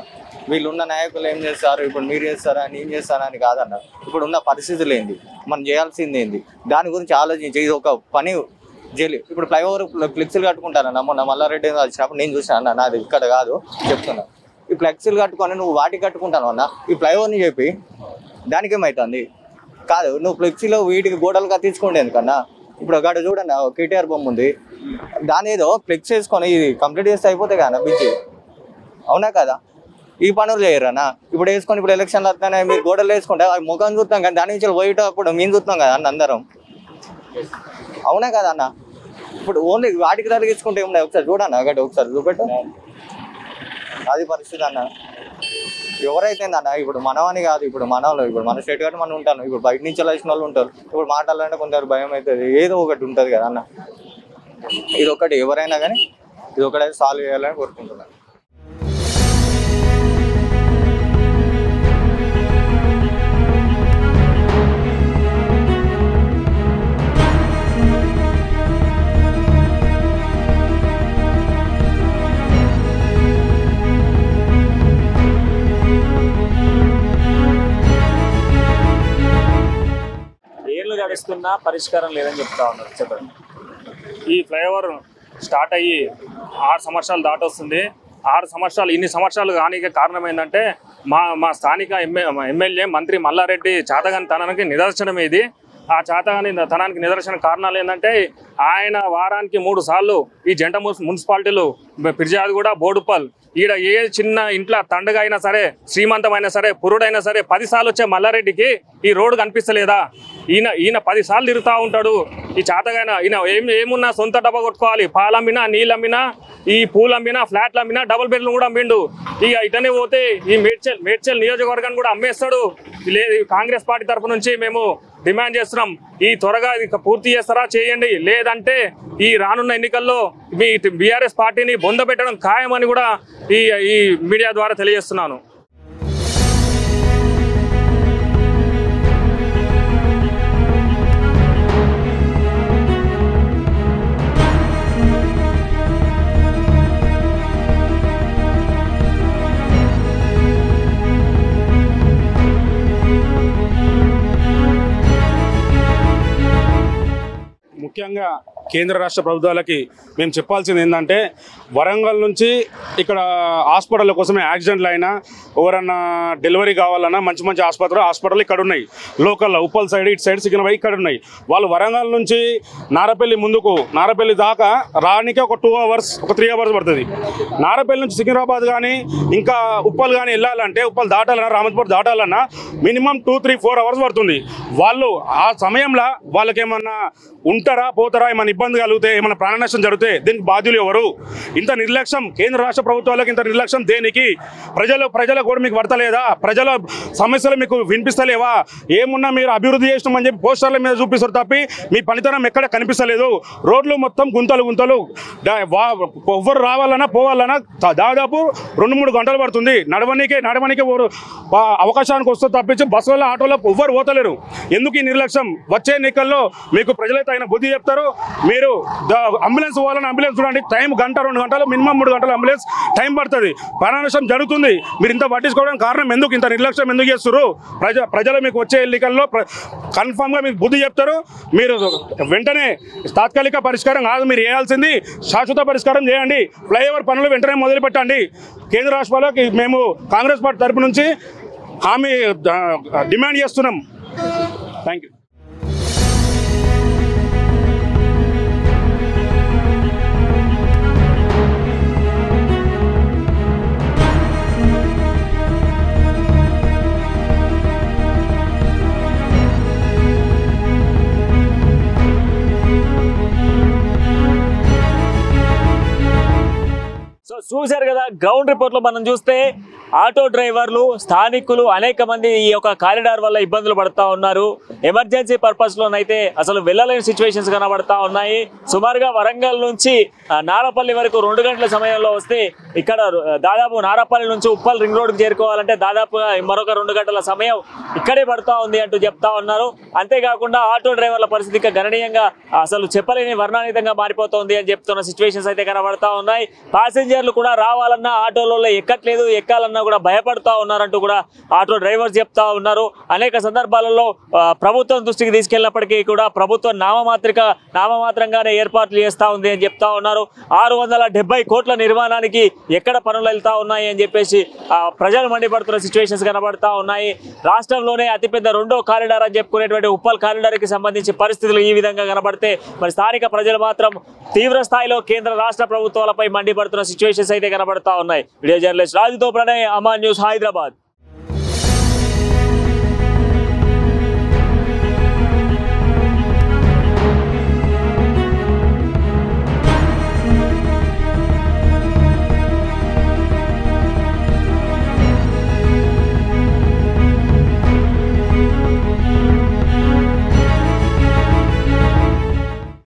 [SPEAKER 10] వీళ్ళున్న నాయకులు ఏం చేస్తారు, ఇప్పుడు మీరు చేస్తారా నేను చేస్తారా అని కాదన్న. ఇప్పుడు ఉన్న పరిస్థితులు ఏంది, మనం చేయాల్సింది ఏంది, దాని గురించి ఆలోచించి ఇది ఒక పని జైలు. ఇప్పుడు ఫ్లైఓవర్ ఫ్లెక్సీలు కట్టుకుంటానన్న. మొన్న మల్లారెడ్డి వచ్చినప్పుడు నేను చూసాను అన్న, నాది ఇక్కడ కాదు చెప్తున్నా. ఈ ఫ్లెక్సీలు కట్టుకొని నువ్వు వాటికి కట్టుకుంటాను అన్న, ఈ ఫ్లైఓవర్ని చెప్పి దానికేమవుతుంది కాదు. నువ్వు ఫ్లెక్సీలో వీటికి గోడలు కట్టించుకోండి ఎందుకన్నా. ఇప్పుడు ఒక చూడన్న కేటీఆర్ బొమ్మ ఉంది, దాని ఏదో ఫ్లెక్స్ వేసుకొని ఇది కంప్లీట్ చేస్తే అయిపోతాయి కదా బిచ్చి, అవునా కదా? ఈ పనులు చేయరన్నా. ఇప్పుడు వేసుకొని ఇప్పుడు ఎలక్షన్లు వస్తానే మీరు గోడలు వేసుకుంటే అవి ముఖం చూస్తాం, కానీ దాని నుంచి పోయేటప్పుడు మేము చూస్తాం కదా అన్న అందరం, అవునా కదా అన్న? ఇప్పుడు ఓన్లీ వాటికి తగిలించుకుంటే ఏమున్నాయి ఒకసారి చూడన్నా, ఒకటి ఒకసారి చూపెట్టు. అది పరిస్థితి అన్న. ఎవరైతే అన్న ఇప్పుడు మనమని కాదు, ఇప్పుడు మనలో ఇప్పుడు మన స్టేట్ కాబట్టి మనం ఉంటాను, ఇప్పుడు బయట నుంచి వచ్చిన వాళ్ళు ఉంటారు. ఇప్పుడు మాట్లాడాలంటే కొందరు భయం అవుతుంది, ఏదో ఒకటి ఉంటుంది కదా అన్న. ఇది ఒకటి ఎవరైనా కానీ ఇది ఒకటైతే సాల్వ్ చేయాలని కోరుకుంటున్నాను.
[SPEAKER 1] గడుస్తున్నా పరిష్కారం లేదని చెప్తా ఉన్నారు. చెప్పండి.
[SPEAKER 11] ఈ ఫ్లైఓవర్ స్టార్ట్ అయ్యి 6 సంవత్సరాలు దాటొస్తుంది. 6 సంవత్సరాలు ఇన్ని సంవత్సరాలు కానీకి కారణం ఏంటంటే మా స్థానిక ఎమ్మెల్యే మంత్రి మల్లారెడ్డి చాతగాని తనానికి నిదర్శనం ఇది. ఆ చాతగాని తనానికి నిదర్శన కారణాలు ఏంటంటే ఆయన వారానికి 3 సార్లు ఈ జంట మున్సిపాలిటీలు ఫిర్యాదుగూడ, బోడుప్పల్ ఈడ ఏ చిన్న ఇంట్లో తండగా అయినా సరే, శ్రీమంతమైనా సరే, పురుడైనా సరే 10 సార్లు వచ్చే మల్లారెడ్డికి ఈ రోడ్డు కనిపిస్తలేదా? ఈయన 10 సార్లు తిరుగుతూ ఉంటాడు. ఈ చాతగాయన ఈయన ఏమున్నా సొంత డబ్బా కొట్టుకోవాలి. పాలమ్మినా, నీళ్ళమ్మినా, ఈ పూలమ్మినా, ఫ్లాట్లు అమ్మినా, డబుల్ బెడ్లు కూడా అమ్మిండు. ఇక ఇటనే పోతే ఈ మేడ్చల్ నియోజకవర్గాన్ని కూడా అమ్మేస్తాడు. లేదు, కాంగ్రెస్ పార్టీ తరఫు నుంచి మేము డిమాండ్ చేస్తున్నాం, ఈ త్వరగా పూర్తి చేస్తారా చేయండి, లేదంటే ఈ రానున్న ఎన్నికల్లో మీ బీఆర్ఎస్ పార్టీని బొందబెట్టడం ఖాయమని కూడా ఈ మీడియా ద్వారా తెలియజేస్తున్నాను.
[SPEAKER 12] ముఖ్యంగా కేంద్ర రాష్ట్ర ప్రభుత్వాలకి మేము చెప్పాల్సింది ఏంటంటే, వరంగల్ నుంచి ఇక్కడ హాస్పిటల్ కోసమే యాక్సిడెంట్లు అయినా, ఎవరన్నా డెలివరీ కావాలన్నా మంచి మంచి హాస్పిటల్ ఇక్కడ ఉన్నాయి. లోకల్లో ఉప్పల్ సైడ్, ఇటు సైడ్ సికింద్రాబాద్ ఇక్కడ ఉన్నాయి. వాళ్ళు వరంగల్ నుంచి నారపల్లి దాకా రానికి ఒక 2 అవర్స్, ఒక 3 అవర్స్ పడుతుంది. నారపల్లి నుంచి సికింద్రాబాద్ కానీ ఇంకా ఉప్పల్ కానీ వెళ్ళాలంటే, ఉప్పల్ దాటాలన్నా, రామత్పూర్ దాటాలన్నా మినిమం 2-3-4 అవర్స్ పడుతుంది. వాళ్ళు ఆ సమయంలో వాళ్ళకేమన్నా ఉంటారా, పోతారా, ఏమైనా ఇబ్బంది కలిగితే, ఏమైనా ప్రాణ నష్టం జరిగితే దీనికి బాధ్యులు ఎవరు? ఇంత నిర్లక్ష్యం కేంద్ర రాష్ట్ర ప్రభుత్వాలకు, ఇంత నిర్లక్ష్యం దేనికి? ప్రజల కూడా మీకు పడతలేదా? ప్రజల సమస్యలు మీకు వినిపిస్తలేవా? ఏమున్నా మీరు అభివృద్ధి చేసినామని చెప్పి పోస్టర్ల మీద చూపిస్తారు తప్పి మీ పనితనం ఎక్కడ కనిపిస్తలేదు. రోడ్లు మొత్తం గుంతలు ఎవ్వరు రావాలన్నా పోవాలన్నా దాదాపు 2-3 గంటలు పడుతుంది. నడవనికే అవకాశానికి వస్తే తప్పించి బస్సులలో, ఆటోలో ఎవ్వరు పోతలేరు. ఎందుకు ఈ నిర్లక్ష్యం? వచ్చే ఎన్నికల్లో మీకు ప్రజలైతే ఆయన బుద్ధి చెప్తారు. మీరు అంబులెన్స్ పోవాలని అంబులెన్స్ చూడండి, టైం 1-2 గంటలు, మినిమం 3 గంటలు అంబులెన్స్ టైం పడుతుంది. ప్రాణ నష్టం జరుగుతుంది. మీరు ఇంత పట్టించుకోవడానికి కారణం ఎందుకు? ఇంత నిర్లక్ష్యం ఎందుకు చేస్తారు? ప్రజలు మీకు వచ్చే ఎన్నికల్లో కన్ఫామ్గా మీకు బుద్ధి చెప్తారు. మీరు వెంటనే తాత్కాలిక పరిష్కారం కాదు మీరు చేయాల్సింది, శాశ్వత పరిష్కారం చేయండి. ఫ్లైఓవర్ పనులు వెంటనే మొదలు పెట్టండి. కేంద్ర రాష్ట్రాలకు మేము కాంగ్రెస్ పార్టీ తరపు నుంచి హామీ డిమాండ్ చేస్తున్నాం. Thank you.
[SPEAKER 1] సో చూశారు కదా, గ్రౌండ్ రిపోర్ట్లో మనం చూస్తే ఆటో డ్రైవర్లు, స్థానికులు అనేక మంది ఈ యొక్క కారిడార్ వల్ల ఇబ్బందులు పడుతూ ఉన్నారు. ఎమర్జెన్సీ పర్పస్లోనైతే అసలు వెళ్ళలేని సిచ్యువేషన్స్ కనబడతా ఉన్నాయి. సుమారుగా వరంగల్ నుంచి నారపల్లి వరకు 2 గంటల సమయంలో వస్తే, ఇక్కడ దాదాపు నారపల్లి నుంచి ఉప్పల్ రింగ్ రోడ్కి చేరుకోవాలంటే దాదాపుగా మరొక 2 గంటల సమయం ఇక్కడే పడుతూ ఉంది అంటూ చెప్తా ఉన్నారు. అంతేకాకుండా ఆటో డ్రైవర్ల పరిస్థితి ఇంకా గణనీయంగా అసలు చెప్పలేని వర్ణాతీతంగా మారిపోతుంది అని చెప్తున్న సిచ్యువేషన్స్ అయితే కనబడతా ఉన్నాయి. ప్యాసింజర్లు కూడా రావాలన్నా ఆటోలలో ఎక్కట్లేదు, ఎక్కాలన్నా కూడా భయపడుతూ ఉన్నారంటూ కూడా ఆటో డ్రైవర్స్ చెప్తా ఉన్నారు. అనేక సందర్భాలలో ప్రభుత్వం దృష్టికి తీసుకెళ్ళినప్పటికీ కూడా ప్రభుత్వం నామమాత్రంగానే ఏర్పాట్లు చేస్తూ ఉంది అని చెప్తా ఉన్నారు. 670 కోట్ల నిర్మాణానికి ఎక్కడ పనులు వెళ్తా ఉన్నాయి అని చెప్పేసి ప్రజలు మండిపడుతున్న సిచ్యువేషన్స్ కనబడతా ఉన్నాయి. రాష్ట్రంలోనే అతిపెద్ద 2వ కారిడార్ అని చెప్పుకునేటువంటి ఉప్పల్ కారిడార్కి సంబంధించి పరిస్థితులు ఈ విధంగా కనబడితే, మరి స్థానిక ప్రజలు మాత్రం తీవ్ర స్థాయిలో కేంద్ర రాష్ట్ర ప్రభుత్వాలపై మండిపడుతున్న సిచ్యువేషన్స్ అయితే కనబడతా ఉన్నాయి. వీడియో జర్నలిస్ట్ రాజుతో ప్రణయ్, అమాన్ న్యూస్, హైదరాబాద్.